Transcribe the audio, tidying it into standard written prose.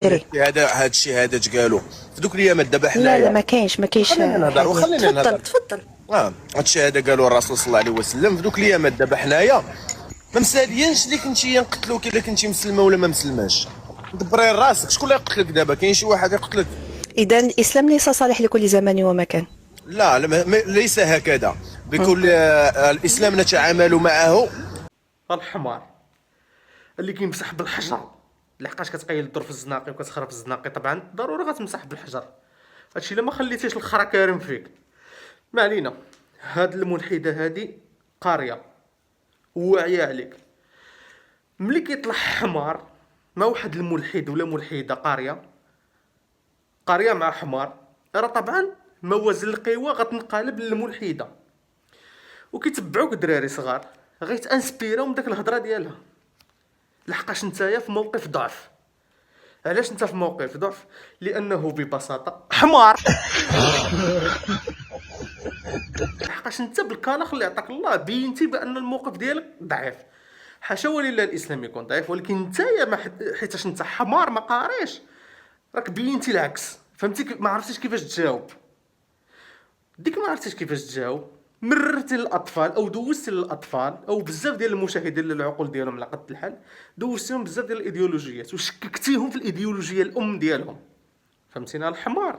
دري. هذا الشيء هذا قالوا في دوك الايامات دابا لا حنايا. لا، ما كاينش خلينا نهضر وخلينا تفضل نهضر. تفضل. هذا الشيء هذا قالوا الرسول صلى الله عليه وسلم في دوك الايامات. دابا حنايا ما مسالينش اللي كنتي نقتلوك الا كنتي مسلمه ولا ما مسلماش. دبري راسك، شكون اللي يقتلك دابا؟ كاين شي واحد يقتلك؟ اذا الاسلام ليس صالح لكل زمان ومكان. لا, ليس هكذا. بكل الاسلام نتعامل معه. الحمار اللي كيمسح بالحجر، لحقاش كتقيل الدور في الزناقي وكتخرب الزناقي، طبعا ضروري غتمسح بالحجر. هادشي الا ما خليتيش الخرا كارم فيك. ما علينا. هاد الملحده هادي قاريه واعيه عليك. ملي كيطلع حمار مع واحد الملحد ولا ملحده قاريه مع حمار، راه طبعا موازين القوى غتنقلب للملحده، وكيتبعوك دراري صغار غيتانسبيراو من داك الهضره ديالها، لحقاش نتايا في موقف ضعف. علاش انت في موقف ضعف؟ لانه ببساطه حمار. لحقاش انت بالكالخ اللي عطاك الله بينتي بان الموقف ديالك ضعيف. حاشا ولله الاسلام يكون ضعيف، ولكن نتايا ما حيتاش انت حمار ما قاريش، راك بينتي العكس. فهمتي؟ ما عرفتيش كيفاش تجاوب. ديك ما عرفتيش كيفاش تجاوب، مررتي للاطفال او دوزتي للاطفال او بزاف ديال المشاهدين اللي العقول ديالهم على قد الحال، دوزتيهم بزاف ديال الايديولوجيات وشككتيهم في الايديولوجيه الام ديالهم. فهمتينا الحمار؟